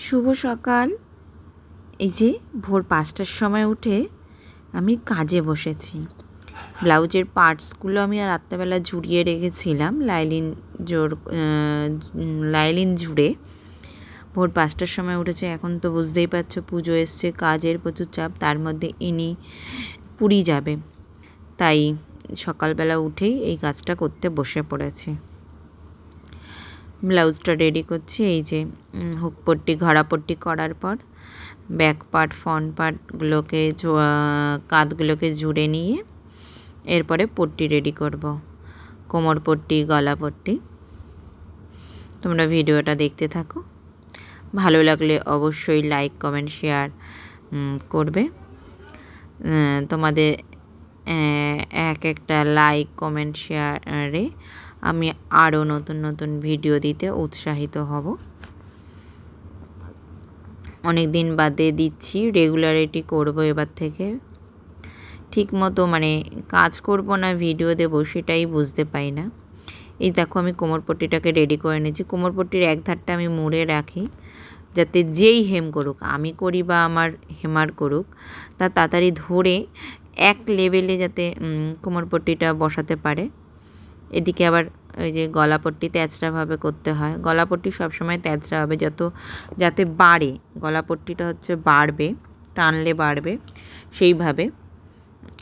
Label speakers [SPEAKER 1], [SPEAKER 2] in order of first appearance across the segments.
[SPEAKER 1] শুভ সকাল। এই যে ভোর ৫টার সময় উঠে আমি কাজে বসেছি। ব্লাউজের পার্টসগুলো আমি আর রাত্রেবেলা ঝুরিয়ে রেখেছিলাম লাইলিন জুড়ে। ভোর ৫টার সময় উঠেছে। এখন তো বুঝতেই পারছো পুজো এসছে, কাজের প্রচুর চাপ, তার মধ্যে ইনি পুরী যাবে, তাই সকালবেলা উঠেই এই কাজটা করতে বসে পড়েছি। ব্লাউজটা রেডি করছি। এই যে হুক পট্টি ঘড়া পট্টি করার পর ব্যাক পার্ট ফ্রন্ট পার্টগুলোকে কাঁধগুলোকে জুড়ে নিয়ে এরপরে পট্টি রেডি করব, কোমর পট্টি, গলা পট্টি। তোমরা ভিডিওটা দেখতে থাকো। ভালো লাগলে অবশ্যই লাইক কমেন্ট শেয়ার করবে। তোমাদের এক একটা লাইক কমেন্ট শেয়ারে আমি আরও নতুন নতুন ভিডিও দিতে উৎসাহিত হব। অনেক দিন বাদে দিচ্ছি, রেগুলারিটি করব এবার থেকে। ঠিক মতো কাজ করব না ভিডিও দেব সেটাই বুঝতে পাই না। এই দেখো আমি কোমরপট্টিটাকে রেডি করে নিয়েছি। কোমরপট্টির এক ধারটা আমি মুড়ে রাখি, যাতে যেই হেম করুক, আমি করি বা আমার হেমার করুক, তা তাড়াতাড়ি ধরে এক লেভেলে যাতে কোমরপট্টিটা বসাতে পারে। এদিকে আবার ওই যে গলাপট্টি তেঁচড়াভাবে করতে হয়। গলাপট্টি সবসময় তেঁচড়া হবে, যাতে বাড়ে, গলাপট্টিটা হচ্ছে বাড়বে, টানলে বাড়বে সেইভাবে।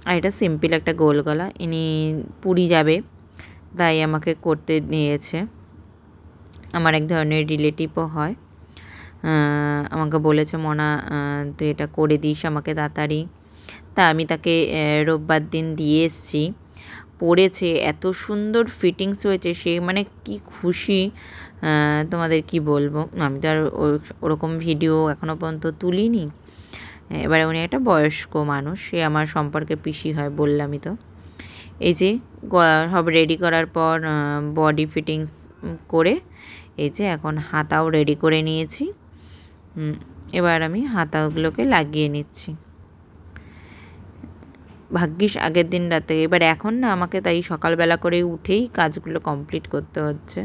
[SPEAKER 1] আর এটা সিম্পল একটা গোল গলা। ইনি পুরী যাবে তাই আমাকে করতে নিয়েছে। আমার এক ধরনের রিলেটিভও হয়। আমাকে বলেছে, মনা তুই এটা করে দিস আমাকে তাড়াতাড়ি। তা আমি তাকে রোববার দিন দিয়ে এসেছি। পরেছে, এত সুন্দর ফিটিংস হয়েছে, সে কি খুশি তোমাদের কি বলবো। আমি তো আর ওরকম ভিডিও এখনও পর্যন্ত তুলিনি। এবারে উনি একটা বয়স্ক মানুষ, সে আমার সম্পর্কে পিসি হয়, বললামই তো। এই যে সব রেডি করার পর বডি ফিটিংস করে এই যে এখন হাতাও রেডি করে নিয়েছি। এবার আমি হাতাগুলোকে লাগিয়ে নিচ্ছি। ভাগ্যিস আগের দিন রাতে, এবার এখন না আমাকে তাই সকালবেলা করে উঠেই কাজগুলো কমপ্লিট করতে হচ্ছে।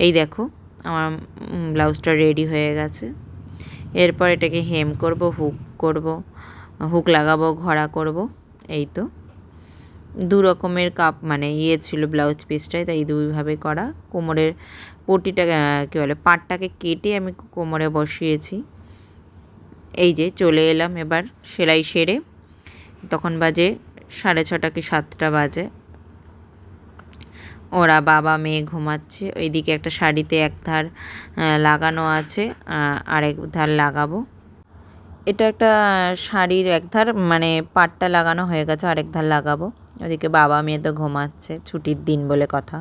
[SPEAKER 1] এই দেখো আমার ব্লাউজটা রেডি হয়ে গেছে। এরপর এটাকে হেম করব, হুক লাগাবো, ঘড়া করব। এই তো দু রকমের কাপ ছিল ব্লাউজ পিসটায়, তাই দুইভাবে করা। কোমরের পট্টিটা কী বলে পাটটাকে কেটে আমি কোমরে বসিয়েছি। এই যে চলে এলাম এবার সেলাই সেরে। তখন বাজে 6:30 কি 7টা বাজে। ওরা বাবা মেয়ে ঘুমাচ্ছে। ওইদিকে একটা শাড়িতে এক ধার লাগানো আছে, আরেক ধার লাগাবো। এটা একটা শাড়ির এক ধার পাটটা লাগানো হয়ে গেছে, আরেক ধার লাগাবো। ওদিকে বাবা মেয়ে তো ঘুমাচ্ছে, ছুটির দিন বলে কথা।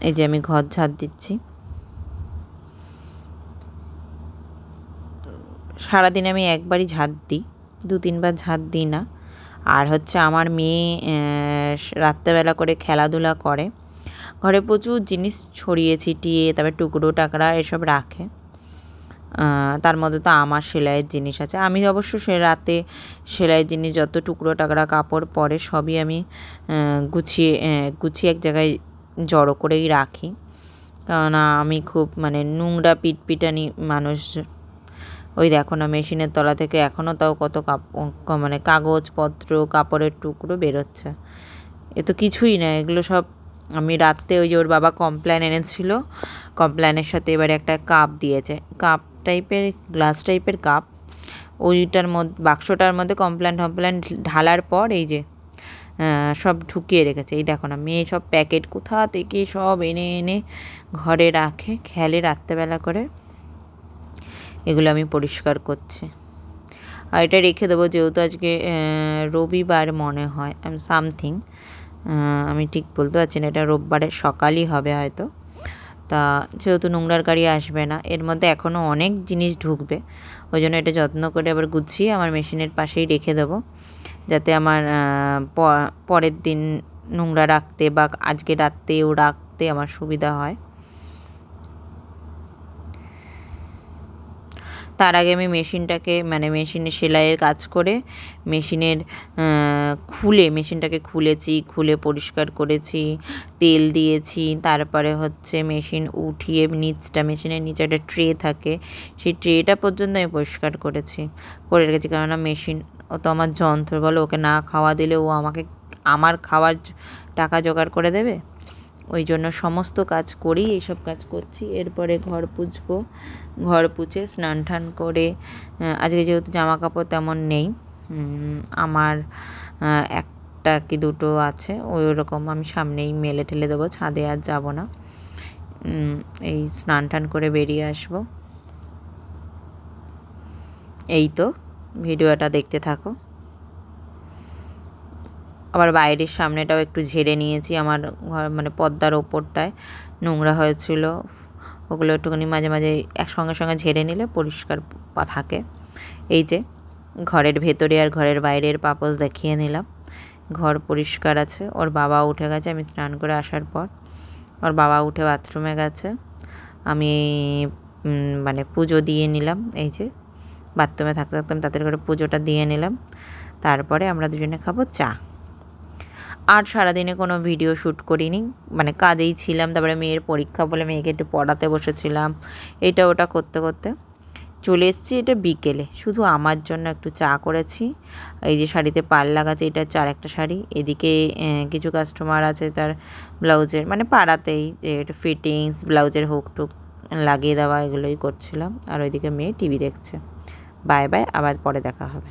[SPEAKER 1] এই যে আমি ঘর ঝাড় দিচ্ছি। সারাদিন আমি একবারই ঝাড় দিই, 2-3 বার ঝাড় দিই না। আর হচ্ছে আমার মেয়ে রাত্রেবেলা করে খেলাধুলা করে, ঘরে প্রচুর জিনিস ছড়িয়ে ছিটিয়ে, তারপরে টুকরো টাকরা এসব রাখে। তার মধ্যে তো আমার সেলাইয়ের জিনিস আছে। আমি অবশ্য রাতে সেলাইয়ের জিনিস যত টুকরো টাকরা কাপড় পরে সবই আমি গুছিয়ে এক জায়গায় জড়ো করেই রাখি। কেননা আমি খুব নোংরা পিটপিটানি মানুষ। ওই দেখো না মেশিনের তলা থেকে এখনও তাও কত কাগজপত্র, কাপড়ের টুকরো বেরোচ্ছে। এ তো কিছুই না, এগুলো সব আমি রাত্রে ওই যে ওর বাবা কমপ্ল্যান এনেছিল, কমপ্ল্যানের সাথে এবারে একটা কাপ দিয়েছে, কাপ টাইপের গ্লাস টাইপের কাপ। ওইটার মধ্যে বাক্সটার মধ্যে কমপ্ল্যান ঢালার পর এই যে সব ঢুকিয়ে রেখেছে। এই দেখো না মেয়ে সব প্যাকেট কোথা থেকে সব এনে এনে ঘরে রাখে, খেলে রাত্রেবেলা করে। এগুলো আমি পরিষ্কার করছি। আর এটা রেখে দেবো, যেহেতু আজকে রবিবার মনে হয় সামথিং, আমি ঠিক বলতে পারছি না, এটা রোববারের সকালই হবে হয়তো। তা যেহেতু নোংরার গাড়ি আসবে না, এর মধ্যে এখনও অনেক জিনিস ঢুকবে, ওই জন্য এটা যত্ন করে আবার গুছিয়ে আমার মেশিনের পাশেই রেখে দেবো, যাতে আমার পরের দিন নোংরা রাখতে বা আজকে রাত্রেও রাখতে আমার সুবিধা হয়। তার আগে আমি মেশিনটাকে মানে মেশিনে সেলাইয়ের কাজ করে মেশিনের মেশিনটাকে খুলে পরিষ্কার করেছি, তেল দিয়েছি। তারপরে হচ্ছে মেশিন উঠিয়ে মেশিনের নিচে একটা ট্রে থাকে, সেই ট্রেটা পর্যন্ত আমি পরিষ্কার করে রেখেছি। কেননা মেশিন ও তো আমার যন্ত্র, বলো, ওকে না খাওয়া দিলে ও আমার খাওয়ার টাকা জোগাড় করে দেবে? ওই জন্য সমস্ত কাজ করেই এইসব কাজ করছি। এরপরে ঘর পুছে স্নান টান করে, আজকে যেহেতু জামা কাপড় তেমন নেই, আমার একটা কি দুটো আছে, ওই রকম আমি সামনেই মেলে ঠেলে দেবো, ছাদে আর যাব না। এই স্নান টান করে বেরিয়ে আসবো। এই তো, ভিডিওটা দেখতে থাকো। আবার বাইরের সামনেটাও একটু ঝেড়ে নিয়েছি, আমার ঘর মানে পর্দার ওপরটায় নোংরা হয়েছিল, ওগুলো একটুখানি মাঝে মাঝে সঙ্গে ঝেড়ে নিলে পরিষ্কার থাকে। এই যে ঘরের ভেতরে আর ঘরের বাইরের পাপোশ দেখিয়ে নিলাম। ঘর পরিষ্কার আছে। ওর বাবা উঠে গেছে আমি স্নান করে আসার পর, ওর বাবা উঠে বাথরুমে গেছে। আমি মানে পুজো দিয়ে নিলাম। এই যে বাথরুমে থাকতে তাদের ঘরে পুজোটা দিয়ে নিলাম। তারপরে আমরা দুজনে খাবো চা। আর সারাদিনে কোনো ভিডিও শ্যুট করিনি, মানে কাজেই ছিলাম। তারপরে মেয়ের পরীক্ষা বলে মেয়েকে একটু পড়াতে বসেছিলাম, এটা ওটা করতে করতে চলে এসেছি। এটা বিকেলে শুধু আমার জন্য একটু চা করেছি। এই যে শাড়িতে পাড় লাগাচ্ছে, এটা হচ্ছে আরেকটা শাড়ি। এদিকে কিছু কাস্টমার আছে, তার ব্লাউজের মানে পাড়াতেই যে ফিটিংস, ব্লাউজের হুক টুক লাগিয়ে দেওয়া, এগুলোই করছিলাম। আর ওইদিকে মেয়ে টিভি দেখছে। বাই বাই, আবার পরে দেখা হবে।